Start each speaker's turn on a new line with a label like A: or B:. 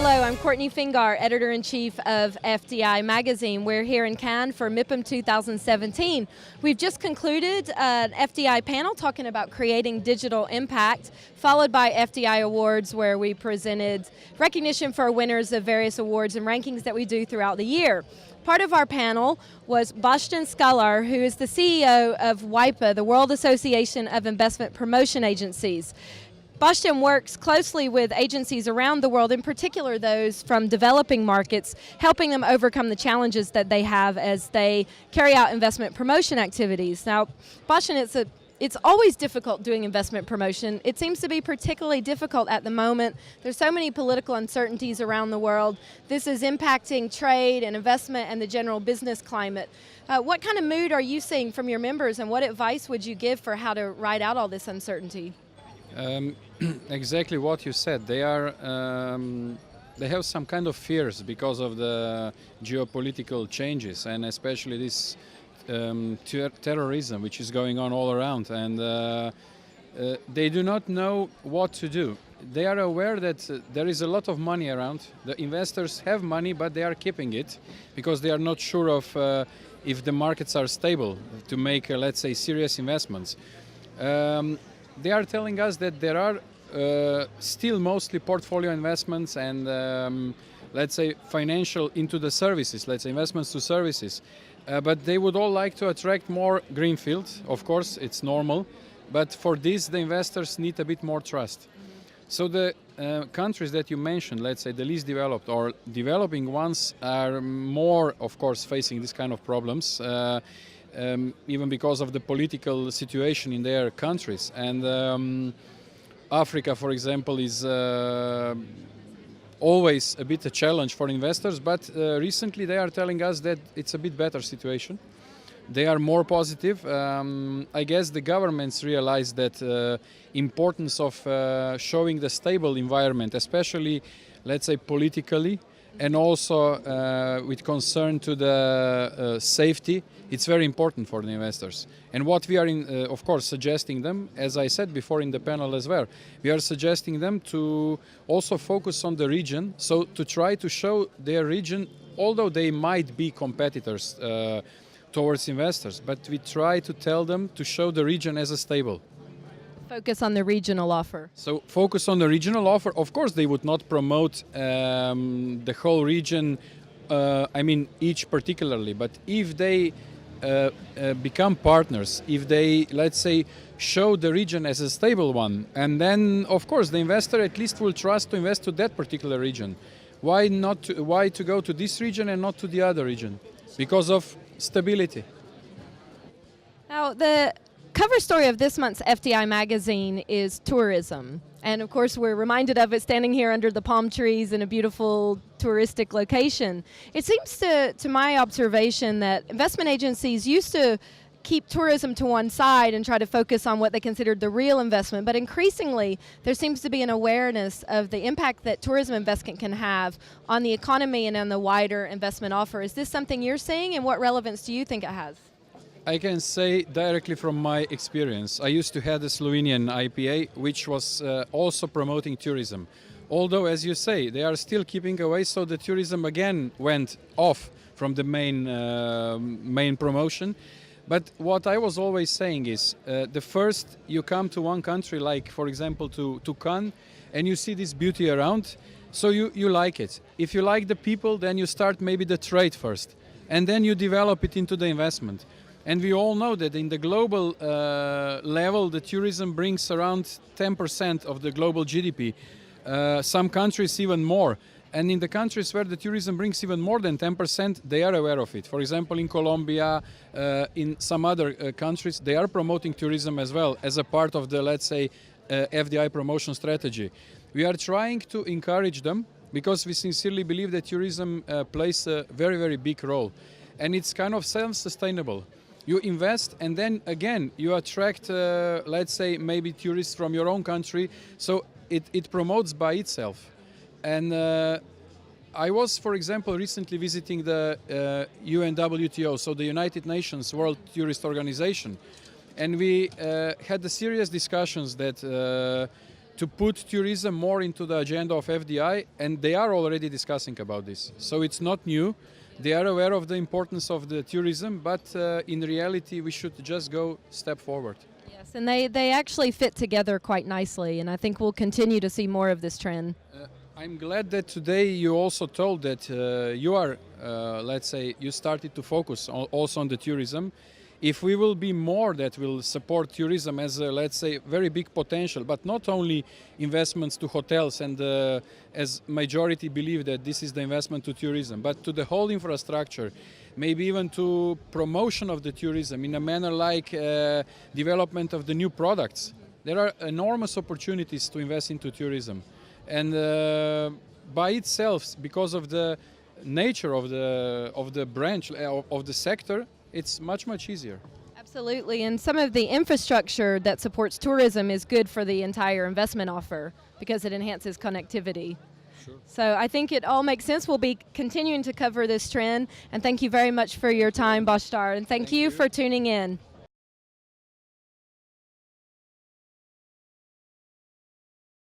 A: Hello, I'm Courtney Fingar, Editor-in-Chief of FDI Magazine. We're here in Cannes for MIPIM 2017. We've just concluded an FDI panel talking about creating digital impact, followed by FDI Awards, where we presented recognition for winners of various awards and rankings that we do throughout the year. Part of our panel was Bostjan Skalar, who is the CEO of WAIPA, the World Association of Investment Promotion Agencies. Bostjan works closely with agencies around the world, in particular those from developing markets, helping them overcome the challenges that they have as they carry out investment promotion activities. Now, Bostjan, it's always difficult doing investment promotion. It seems to be particularly difficult at the moment. There's so many political uncertainties around the world. This is impacting trade and investment and the general business climate. What kind of mood are you seeing from your members, and what advice would you give for how to ride out all this uncertainty?
B: Exactly what you said. They have some kind of fears because of the geopolitical changes, and especially this terrorism which is going on all around, and they do not know what to do. They are aware that there is a lot of money around. The investors have money, but they are keeping it because they are not sure of if the markets are stable to make, let's say, serious investments. They are telling us that there are still mostly portfolio investments and let's say financial into the services, let's say investments to services. But they would all like to attract more greenfield. Of course, it's normal. But for this, the investors need a bit more trust. So the countries that you mentioned, let's say the least developed or developing ones, are more, of course, facing this kind of problems. Even because of the political situation in their countries. And Africa, for example, is always a bit a challenge for investors, but recently they are telling us that it's a bit better situation. They are more positive. I guess the governments realize that importance of showing the stable environment, especially, let's say, politically, and also with concern to the safety, it's very important for the investors. And what we are, of course, suggesting them, as I said before in the panel as well, we are suggesting them to also focus on the region, so to try to show their region, although they might be competitors towards investors, but we try to tell them to show the region as a stable.
A: Focus on the regional offer.
B: So focus on the regional offer. Of course, they would not promote the whole region, I mean each particularly, but if they become partners, if they, let's say, show the region as a stable one, and then of course the investor at least will trust to invest to that particular region. Why to go to this region and not to the other region? Because of stability.
A: Now, the cover story of this month's FDI magazine is tourism. And of course, we're reminded of it standing here under the palm trees in a beautiful touristic location. It seems to my observation that investment agencies used to keep tourism to one side and try to focus on what they considered the real investment, but increasingly there seems to be an awareness of the impact that tourism investment can have on the economy and on the wider investment offer. Is this something you're seeing, and what relevance do you think it has?
B: I can say directly from my experience. I used to have the Slovenian IPA, which was also promoting tourism. Although, as you say, they are still keeping away, so the tourism again went off from the main promotion. But what I was always saying is, the first you come to one country, like for example to Cannes, and you see this beauty around, so you like it. If you like the people, then you start maybe the trade first, and then you develop it into the investment. And we all know that in the global level, the tourism brings around 10% of the global GDP. Some countries even more. And in the countries where the tourism brings even more than 10%, they are aware of it. For example, in Colombia, in some other countries, they are promoting tourism as well as a part of the, let's say, FDI promotion strategy. We are trying to encourage them because we sincerely believe that tourism plays a very, very big role. And it's kind of self-sustainable. You invest and then again you attract, let's say, maybe tourists from your own country, so it promotes by itself. And I was, for example, recently visiting the UNWTO, so the United Nations World Tourist Organization, and we had the serious discussions that to put tourism more into the agenda of FDI, and they are already discussing about this. So it's not new. They are aware of the importance of the tourism, but in reality, we should just go step forward.
A: Yes, and they actually fit together quite nicely, and I think we'll continue to see more of this trend.
B: I'm glad that today you also told that you are, let's say, you started to focus also on the tourism. If we will be more that will support tourism as a, let's say, very big potential, but not only investments to hotels and as majority believe that this is the investment to tourism, but to the whole infrastructure, maybe even to promotion of the tourism in a manner like development of the new products. There are enormous opportunities to invest into tourism. And by itself, because of the nature of the branch, of the sector, it's much easier.
A: Absolutely, and some of the infrastructure that supports tourism is good for the entire investment offer because it enhances connectivity.
B: Sure.
A: So I think it all makes sense. We'll be continuing to cover this trend, and thank you very much for your time, Bostjan, and thank you for tuning in.